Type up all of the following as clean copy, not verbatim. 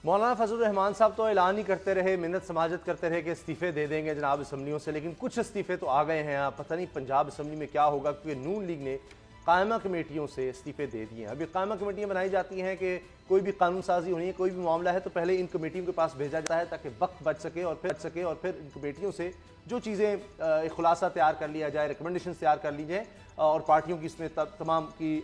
مولانا فضل الرحمان صاحب تو اعلان ہی کرتے رہے, منت سماجت کرتے رہے کہ استعفے دے دیں گے جناب اسمبلیوں سے, لیکن کچھ استعفے تو آ گئے ہیں. پتہ نہیں پنجاب اسمبلی میں کیا ہوگا, کیونکہ نون لیگ نے قائمہ کمیٹیوں سے استعفے دے دیے ہیں. ابھی قائمہ کمیٹیاں بنائی جاتی ہیں کہ کوئی بھی قانون سازی ہونی ہے, کوئی بھی معاملہ ہے تو پہلے ان کمیٹیوں کے پاس بھیجا جاتا ہے تاکہ وقت بچ سکے اور پھر ان کمیٹیوں سے جو چیزیں ایک خلاصہ تیار کر لیا جائے, ریکمنڈیشنز تیار کر لی جائیں اور پارٹیوں کی اس میں تمام کی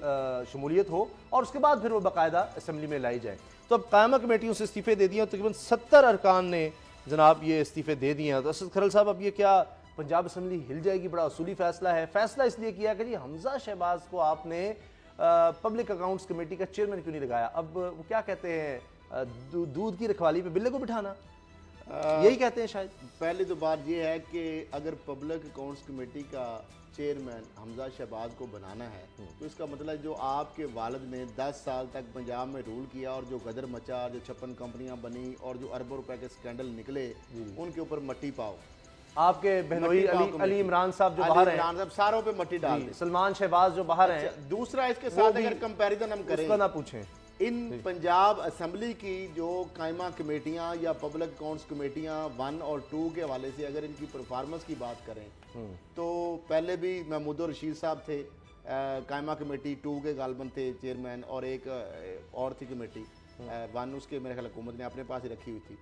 شمولیت ہو, اور اس کے بعد پھر وہ باقاعدہ اسمبلی میں لائی جائیں. تو اب قائمہ کمیٹیوں سے استعفے دے دیے ہیں, تقریباً 70 ارکان نے جناب یہ استعفے دے دیے ہیں. تو اسد کھرل صاحب, اب یہ کیا پنجاب اسمبلی ہل جائے گی؟ بڑا اصولی فیصلہ ہے. فیصلہ اس لیے کیا کہ جی حمزہ شہباز کو آپ نے پبلک اکاؤنٹس کمیٹی کا چیئرمین کیوں نہیں لگایا؟ اب وہ کیا کہتے ہیں, دودھ کی رکھوالی پہ بلے کو بٹھانا, یہی کہتے ہیں شاید. پہلی تو بات یہ ہے کہ اگر پبلک اکاؤنٹس کمیٹی کا چیئرمین حمزہ شہباز کو بنانا ہے تو اس کا مطلب جو آپ کے والد نے 10 سال تک پنجاب میں رول کیا اور جو غدر مچا, جو 56 کمپنیاں بنی اور جو اربوں روپے کے سکینڈل نکلے, ان کے اوپر مٹی پاؤ. آپ کے بہنوئی علی عمران صاحب جو باہر ہیں, ساروں پہ مٹی ڈال دیں. سلمان شہباز جو باہر ہیں. دوسرا اس کے ساتھ اگر کمپیریزن ہم کریں, اس کا نہ پوچھیں, ان پنجاب اسمبلی کی جو قائمہ کمیٹیاں یا پبلک اکاؤنٹس کمیٹیاں 1 اور 2 کے حوالے سے اگر ان کی پرفارمنس کی بات کریں تو پہلے بھی محمود الرشید صاحب تھے قائمہ کمیٹی 2 کے غالباً تھے چیئرمین, اور ایک اور تھی کمیٹی 1, اس کے میرے خیال حکومت نے اپنے پاس ہی رکھی ہوئی تھی.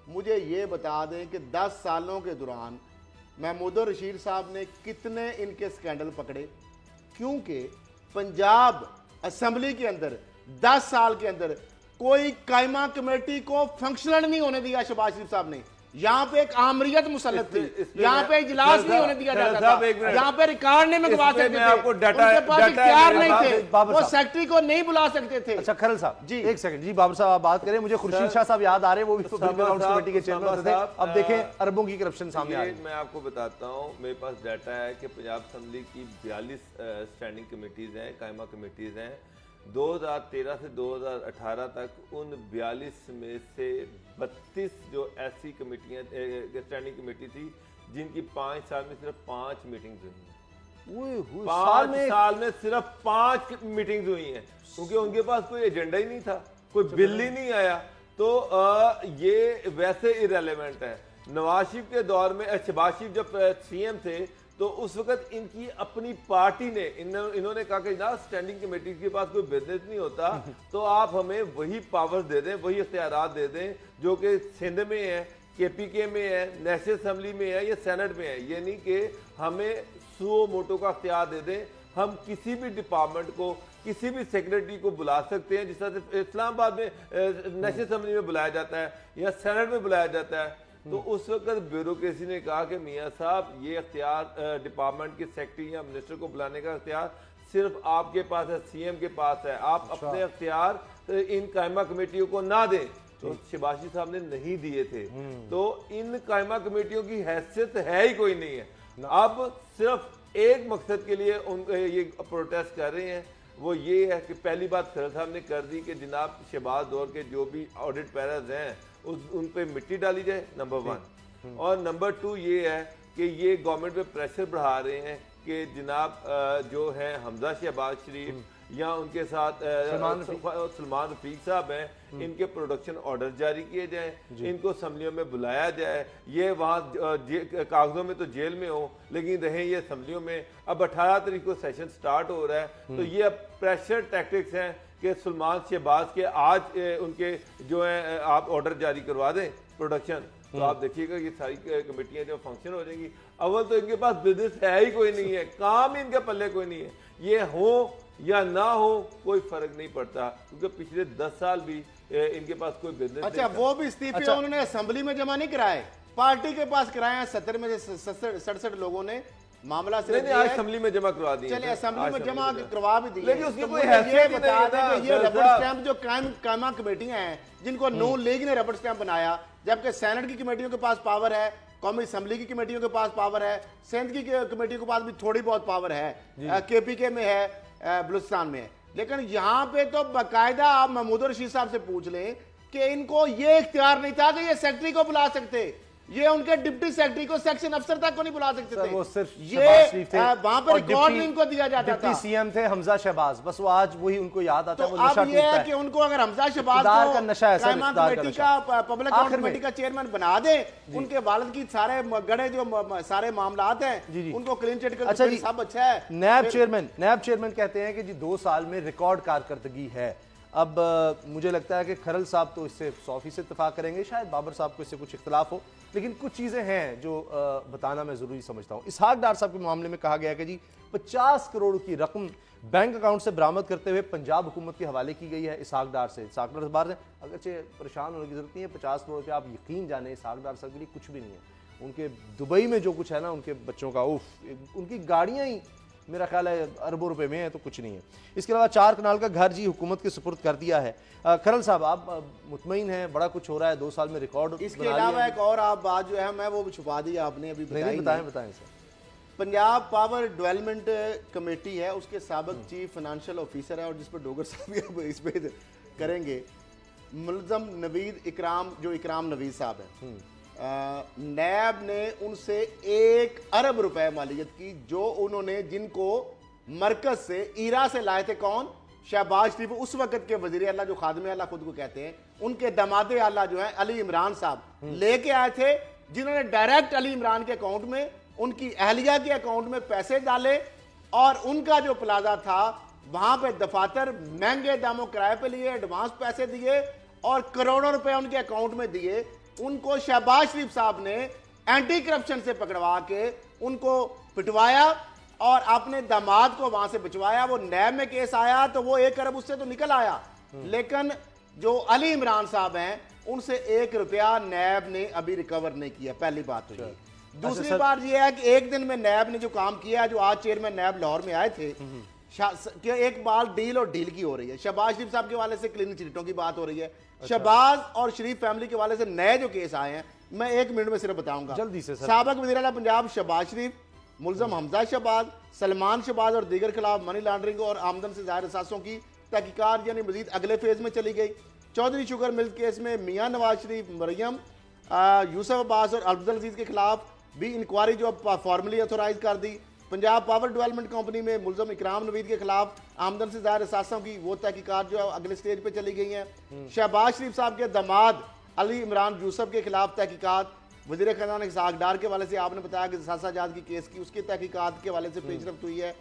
مجھے یہ بتا دیں کہ 10 سالوں کے دوران محمود الرشید صاحب نے کتنے ان کے سکینڈل پکڑے, کیونکہ پنجاب اسمبلی کے اندر 10 سال کے اندر کوئی قائمہ کمیٹی کو فنکشنل نہیں ہونے دیا شہباز شریف صاحب نے. یہاں پہ ایک آمریت مسلط تھی, یہاں پہ اجلاس نہیں ہونے دیا جاتا تھا, یہاں پہ ریکارڈ نہیں منگوا سکتے تھے, ان کے پاس اختیار نہیں تھے, وہ سیکٹری کو نہیں بلا سکتے تھے. اچھا کھرل صاحب جی ایک سیکنڈ, جی بابر صاحب آپ بات کریں. مجھے خورشید شاہ صاحب یاد آ رہے ہیں, وہ بھی پبلک اکاؤنٹس کمیٹی کے چیئرمین ہوتے تھے. اب دیکھیں اربوں کی کرپشن سامنے آ رہی ہے. میں آپ کو بتاتا ہوں, میرے پاس ڈیٹا ہے کہ پنجاب اسمبلی کی 42 اسٹینڈنگ کمیٹیز ہیں, قائمہ کمیٹیز ہیں. 2013 سے 2018 تک ان 42 میں سے 32 جو ایسی کمیٹیاں اسٹینڈنگ کمیٹی تھی جن کی 5 سال میں صرف 5 میٹنگز ہوئی ہیں. 5 سال میں صرف 5 میٹنگز ہوئی ہیں, کیونکہ ان کے پاس کوئی ایجنڈا ہی نہیں تھا, کوئی بل ہی نہیں آیا. تو یہ ویسے ایریلیونٹ ہے. نواز شریف کے دور میں, شہباز شریف جب سی ایم تھے تو اس وقت ان کی اپنی پارٹی نے انہوں نے کہا کہ جناب اسٹینڈنگ کمیٹی کے پاس کوئی بزنس نہیں ہوتا, تو آپ ہمیں وہی پاور دے دیں, وہی اختیارات دے دیں جو کہ سندھ میں ہے, کے پی کے میں ہے, نیشنل اسمبلی میں ہے یا سینٹ میں ہے. یہ نہیں کہ ہمیں سو موٹو کا اختیار دے دیں. ہم کسی بھی ڈپارٹمنٹ کو, کسی بھی سیکرٹری کو بلا سکتے ہیں, جس طرح اسلام آباد میں نیشنل اسمبلی میں بلایا جاتا ہے یا سینٹ میں بلایا جاتا ہے. تو اس وقت بیوروکریسی نے کہا کہ میاں صاحب یہ اختیار ڈپارٹمنٹ کے سیکرٹری یا منسٹر کو بلانے کا اختیار صرف آپ کے پاس ہے, سی ایم کے پاس ہے, آپ اپنے اختیار ان قائمہ کمیٹیوں کو نہ دیں. تو شہباز شریف صاحب نے نہیں دیے تھے, تو ان قائمہ کمیٹیوں کی حیثیت ہے ہی کوئی نہیں ہے. اب صرف ایک مقصد کے لیے یہ پروٹیسٹ کر رہے ہیں, وہ یہ ہے کہ پہلی بات کھرل صاحب نے کر دی کہ جناب شہباز دور کے جو بھی آڈٹ پیراز ہیں ان پہ مٹی ڈالی جائے, نمبر 1. اور نمبر 2 یہ ہے کہ یہ گورنمنٹ پہ پریشر بڑھا رہے ہیں کہ جناب جو ہیں حمزہ شہباز شریف یا ان کے ساتھ سلمان رفیق صاحب ہیں, ان کے پروڈکشن آرڈر جاری کیے جائیں, ان کو اسمبلیوں میں بلایا جائے. یہ وہاں کاغذوں میں تو جیل میں ہو لیکن رہیں یہ اسمبلیوں میں. اب 18 تاریخ کو سیشن سٹارٹ ہو رہا ہے, تو یہ اب پریشر ٹیکٹکس ہیں کہ سلمان شہباز کے آج ان کے جو ہیں آپ آرڈر جاری کروا دیں پروڈکشن, تو آپ دیکھیے گا یہ ساری کمیٹیاں جو فنکشن ہو جائیں گی. اول تو ان کے پاس بزنس ہے ہی کوئی نہیں ہے, کام ان کے پلے کوئی نہیں ہے. یہ ہو یا نہ ہو کوئی فرق نہیں پڑتا, کیونکہ پچھلے 10 سال بھی ان کے پاس کوئی بزنس. اچھا وہ بھی استعفے انہوں نے اسمبلی میں جمع نہیں کرائے, پارٹی کے پاس کرائے ہیں. 70 میں سے 67 لوگوں نے معاملہ صرف اسمبلی میں جمع کروا دی. چلے اسمبلی میں جمع کروا بھی دی, لیکن اس کی کوئی حیثیت نہیں ہے. یہ ربڑ سٹیمپ جو قائمہ کمیٹیاں ہیں جن کو نون لیگ نے ربڑ سٹیمپ بنایا, جبکہ سینٹ کی کمیٹیوں کے پاس پاور ہے, قومی اسمبلی کی کمیٹیوں کے پاس پاور ہے, سندھ کی کمیٹیوں کے پاس بھی تھوڑی بہت پاور ہے, کے پی کے میں ہے, بلوچستان میں ہے. لیکن یہاں پہ تو باقاعدہ آپ محمود الرشید صاحب سے پوچھ لیں کہ ان کو یہ اختیار نہیں تھا کہ یہ سیکرٹری کو بلا سکتے. یہ ان کے ڈپٹی سیکرٹری کو سیکشن افسر تک کو نہیں بلا سکتے تھے. وہ صرف یہ وہاں پر ریکارڈ ان کو دیا جاتا تھا. ڈپٹی سی ایم تھے حمزہ شہباز, بس وہ آج وہی ان کو یاد آتا ہے. تو اب یہ ہے کہ ان کو اگر حمزہ شہباز کو قائمہ کمیٹی کا پبلک اکاؤنٹ کمیٹی کا چیئرمین بنا دیں, ان کے والد کی سارے گڑے جو سارے معاملات ہیں ان کو کلین چٹ کر دیں, سب اچھا ہے. نیب چیئرمین کہتے ہیں کہ جی 2 سال میں ریکارڈ کارکردگی ہے. اب مجھے لگتا ہے کہ کھرل صاحب تو اس سے 100% اتفاق کریں گے, شاید بابر صاحب کو اس سے کچھ اختلاف ہو, لیکن کچھ چیزیں ہیں جو بتانا میں ضروری سمجھتا ہوں. اسحاق ڈار صاحب کے معاملے میں کہا گیا کہ جی 50 کروڑ کی رقم بینک اکاؤنٹ سے برآمد کرتے ہوئے پنجاب حکومت کے حوالے کی گئی ہے اسحاق ڈار سے. اسحاق ڈار بار اگرچہ پریشان ہونے کی ضرورت نہیں ہے, 50 کروڑ روپے آپ یقین جانیں اسحاق ڈار صاحب کے لیے کچھ بھی نہیں ہے. ان کے دبئی میں جو کچھ ہے نا, ان کے بچوں کا ان کی گاڑیاں ہی میرا خیال ہے اربوں روپے میں ہے, تو کچھ نہیں ہے. اس کے علاوہ 4 کنال کا گھر جی حکومت کے سپرد کر دیا ہے. کھرل صاحب آپ مطمئن ہیں, بڑا کچھ ہو رہا ہے 2 سال میں ریکارڈ. اس کے علاوہ ایک اور آپ بات جو ہے میں وہ چھپا دی آپ نے ابھی بتائیں سر. پنجاب پاور ڈیولپمنٹ کمیٹی ہے, اس کے سابق چیف فائنانشل آفیسر ہے, اور جس پر ڈوگر صاحب اس پہ کریں گے, ملزم نوید اکرام, جو اکرام نوید صاحب ہے. نیب نے ان سے 1 ارب روپے مالیت کی, جو انہوں نے جن کو مرکز سے ایرا سے لائے تھے. کون؟ شہباز شریف, اس وقت کے وزیر اعلیٰ جو خادم اعلیٰ خود کو کہتے ہیں, ان کے داماد اعلیٰ جو ہیں علی عمران صاحب لے کے آئے تھے, جنہوں نے ڈائریکٹ علی عمران کے اکاؤنٹ میں, ان کی اہلیہ کے اکاؤنٹ میں پیسے ڈالے, اور ان کا جو پلازا تھا وہاں پہ دفاتر مہنگے داموں کرائے پہ لیے, ایڈوانس پیسے دیے, اور کروڑوں روپے ان کے اکاؤنٹ میں دیے. ان کو شہباز شریف صاحب نے اینٹی کرپشن سے پکڑوا کے ان کو پٹوایا اور اپنے داماد کو وہاں سے بچوایا. وہ نیب میں کیس آیا تو وہ 1 ارب اس سے تو نکل آیا, لیکن جو علی عمران صاحب ہیں ان سے 1 روپیہ نیب نے ابھی ریکور نہیں کیا. پہلی بات تو یہ. دوسری بات یہ ہے کہ ایک دن میں نیب نے جو کام کیا, جو آج چیئرمین نیب لاہور میں آئے تھے, کہ ایک بال ڈیل اور ڈیل کی ہو رہی ہے. شہباز شریف صاحب کے حوالے سے کلین چٹوں کی بات ہو رہی ہے. شہباز اور شریف فیملی کے حوالے سے نئے جو کیس آئے ہیں, میں 1 منٹ میں صرف بتاؤں گا. جلدی سے. سابق وزیر اعلیٰ پنجاب شہباز شریف, ملزم حمزہ شہباز, سلمان شہباز اور دیگر خلاف منی لانڈرنگ اور آمدن سے ظاہر اثاثوں کی تحقیقات یعنی مزید اگلے فیز میں چلی گئی. چودھری شوگر ملز کیس میں میاں نواز شریف, مریم, یوسف عباس اور عبدالعزیز کے خلاف بھی انکوائری جو فارملی اتھورائز کر دی. پنجاب پاور ڈیولپمنٹ کمپنی میں ملزم اکرام نوید کے خلاف آمدن سے ظاہر اثاثوں کی وہ تحقیقات جو اگلے سٹیج پہ چلی گئی ہیں. شہباز شریف صاحب کے داماد علی عمران یوسف کے خلاف تحقیقات. وزیر خزانہ اسحاق ڈار کے حوالے سے آپ نے بتایا کہ اثاثہ جات کی کیس کی, اس کی تحقیقات کے حوالے سے پیش رفت ہوئی ہے.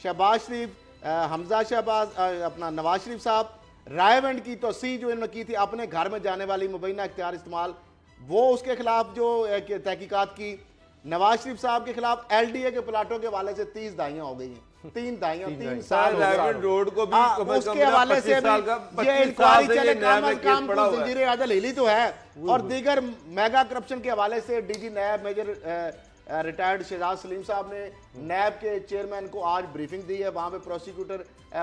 شہباز شریف, حمزہ شہباز, اپنا نواز شریف صاحب رائے ونڈ کی توسیع جو انہوں نے کی تھی اپنے گھر میں جانے والی مبینہ اختیار استعمال, وہ اس کے خلاف جو تحقیقات کی. نواز شریف صاحب کے خلاف ایل ڈی اے کے پلاٹوں کے حوالے سے 30 دہائیاں ہو گئی ہیں, 3 دہائیاں, 3 سال روڈ کو بھی اس کے حوالے سے یہ انکوائری چلے. کام کو زنجیر عدل ہلی تو ہے. اور دیگر میگا کرپشن کے حوالے سے D G NAB major retired Shahzad Saleem صاحب نے نیب کے چیئرمین کو آج بریفنگ دی ہے. وہاں پہ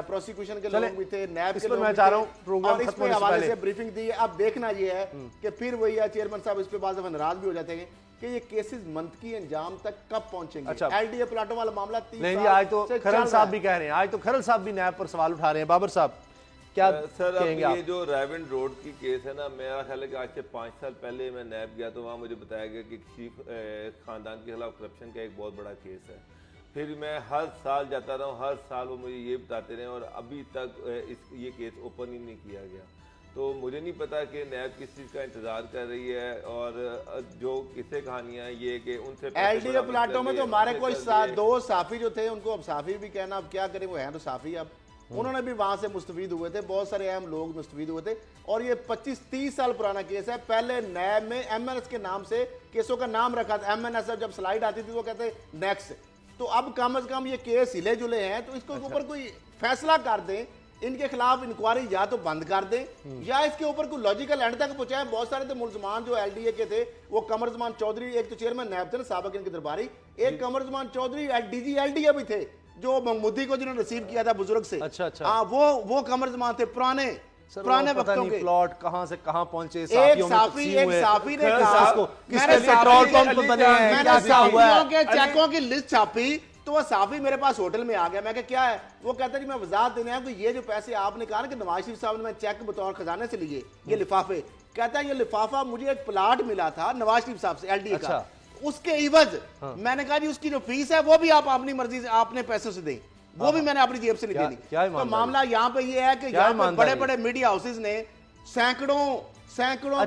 پروسیکیوشن کے لوگ بھی تھے, نیب کے لوگ بھی تھے, اور اس پہ حوالے سے بریفنگ دی ہے. اب دیکھنا یہ ہے کہ پھر وہی ہے چیئرمین صاحب اس پہ بعض دفعہ ناراض بھی ہو جاتے ہیں کہ یہ کیسز منطقی انجام تک کب پہنچیں گے. ایل ڈی اے پلاٹوں والا معاملہ 30 نہیں جی, آج تو کھرل صاحب بھی کہہ رہے ہیں, آج تو کھرل صاحب بھی نیب پر سوال اٹھا رہے ہیں. بابر صاحب کیا کہیں گے آپ؟ یہ جو ریونڈ روڈ کی کیس ہے نا, میرا خیال ہے کہ آج سے 5 سال پہلے میں نیب گیا تو وہاں مجھے بتایا گیا کہ شریف خاندان کے خلاف کرپشن کا ایک بہت بڑا کیس ہے. پھر میں ہر سال جاتا رہا ہوں, ہر سال وہ مجھے یہ بتاتے رہے, اور ابھی تک یہ کیس اوپن ہی نہیں کیا گیا. تو مجھے نہیں پتا کہ نیب کس چیز کا انتظار کر رہی ہے. اور جو قصے کہانیاں یہ کہ ان سے ایل ڈی اے پلاٹوں میں تو ہمارے کوئی 2 صحافی جو تھے, ان کو اب صحافی بھی کہنا, اب کیا کریں, وہ ہیں تو صحافی. اب انہوں نے بھی وہاں سے مستفید ہوئے تھے, بہت سارے اہم لوگ مستفید ہوئے تھے. اور یہ 25-30 سال پرانا کیس ہے. پہلے نیب میں ایم این ایس کے نام سے کیسوں کا نام رکھا تھا. ایم این ایس جب سلائیڈ آتی تھی وہ کہتے نیکسٹ. تو اب کم از کم یہ کیس ہلے جلے ہیں, تو اس کے اوپر کوئی فیصلہ کر دیں. ان کے خلاف انکوائری یا تو بند کر دیں یا اس کے اوپر کوئی لاجیکل اینڈ تک پہنچائیں. بہت سارے تھے ملزمان جو ایل ڈی اے کے تھے, وہ قمر زمان چودھری, ایک تو چیئرمین نیب تھے سابق ان کے درباری, ایک Qamar Zaman Chaudhry D G L D A بھی تھے جو محمودی کو جنہوں نے ریسیو کیا تھا بزرگ سے. وہ قمر زمان تھے پرانے وقتوں کے. پلاٹ کہاں سے کہاں پہنچے, ایک صحافی نے چیکوں کی لسٹ چھاپی تو وہ صحافی میرے پاس ہوٹل میں آ گیا. میں کہا کیا ہے؟ وہ کہتا ہے جی میں وضاحت دینے آیا کہ یہ جو پیسے آپ نے کہا نا کہ نواز شریف صاحب نے میں چیک بطور خزانے سے لیے, یہ لفافے, کہتا ہے یہ لفافہ مجھے ایک پلاٹ ملا تھا نواز شریف صاحب سے LD کا, اس کے عوض میں نے کہا جی اس کی جو فیس ہے وہ بھی آپ اپنی مرضی سے اپنے پیسوں سے دیں, وہ بھی میں نے اپنی جیب سے نہیں دینی. تو معاملہ یہاں پہ یہ ہے کہ یہاں پہ بڑے بڑے میڈیا ہاؤسز نے سینکڑوں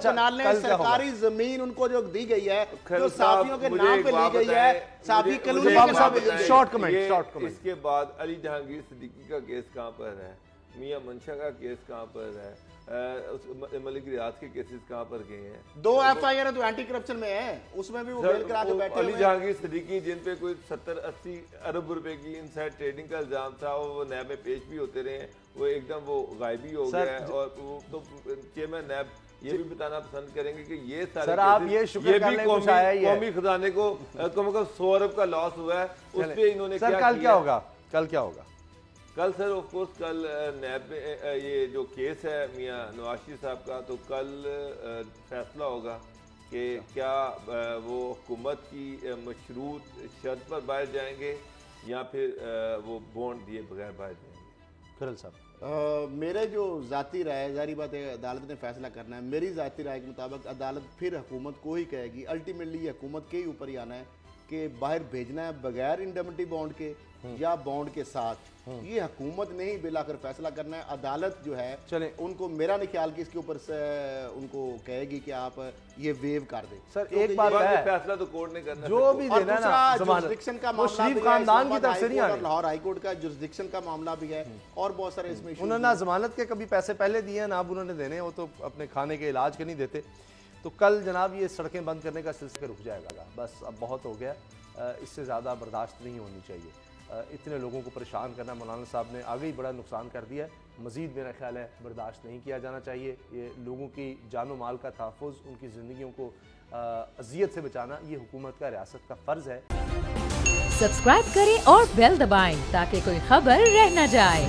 کنالیں سرکاری زمین ان کو جو دی گئی ہے, جو صحافیوں کے نام پہ لی گئی ہے, صحافی کلونی کے نام پہ لی گئی ہے. Short comment. اس کے بعد علی جہانگیر صدیقی کا کیس کہاں پر ہے, میاں منشا کا کیس کہاں پر ہے, ملک ریاض کے کیسز کہاں پر گئے ہیں؟ 2 FIR تو اینٹی کرپشن میں ہے, اس میں بھی وہ بیل کرا کے بیٹھے علی جہانگیر صدیقی جن پہ کوئی 70-80 ارب روپے کی انسائڈ ٹریڈنگ کا الزام تھا, وہ نیب میں پیش بھی ہوتے رہے ہیں, وہ ایک دم وہ غائب ہی ہو گیا ہے. اور تو چیئرمین نیب یہ بھی بتانا پسند کریں گے کہ یہ سارے قومی خزانے کو کم از کم 100 ارب کا لاس ہوا ہے, اس پہ انہوں نے کیا ہوگا. کل سر آف کورس کل نیب میں یہ جو کیس ہے میاں نواز شریف صاحب کا, تو کل فیصلہ ہوگا کہ کیا وہ حکومت کی مشروط شرط پر باہر جائیں گے یا پھر وہ بونڈ دیے بغیر باہر جائیں گے. کھرل صاحب میرے جو ذاتی رائے, ظاہری بات ہے عدالت نے فیصلہ کرنا ہے, میری ذاتی رائے کے مطابق عدالت پھر حکومت کو ہی کہے گی, الٹیمیٹلی یہ حکومت کے ہی اوپر ہی آنا ہے کہ باہر بھیجنا ہے بغیر انڈیمنٹی بانڈ کے یا بانڈ کے ساتھ. یہ حکومت نے ہی بلا کر فیصلہ کرنا ہے. عدالت جو ہے ان کو, میرا نہیں خیال کہ اس کے اوپر سے ان کو کہے گی کہ آپ یہ ویو کر دیں. سر ایک بات ہے, فیصلہ تو کورٹ نے کرنا, جو بھی دینا ہے نا جورسڈکشن کا معاملہ بھی ہے, خاندان کی طرف سے نہیں آ رہا, لاہور ہائی کورٹ کا جورسڈکشن کا معاملہ بھی ہے, اور بہت سارے اس میں انہوں نے ضمانت کے کبھی پیسے پہلے دیے ہیں نا اب انہوں نے دینے, وہ تو اپنے کھانے کے علاج کے نہیں دیتے. تو کل جناب یہ سڑکیں بند کرنے کا سلسلہ رک جائے گا, بس اب بہت ہو گیا, اس سے زیادہ برداشت نہیں ہونی چاہیے. اتنے لوگوں کو پریشان کرنا مولانا صاحب نے آگے ہی بڑا نقصان کر دیا ہے, مزید میرا خیال ہے برداشت نہیں کیا جانا چاہیے. یہ لوگوں کی جان و مال کا تحفظ, ان کی زندگیوں کو اذیت سے بچانا یہ حکومت کا, ریاست کا فرض ہے. سبسکرائب کریں اور بیل دبائیں تاکہ کوئی خبر رہ نہ جائے.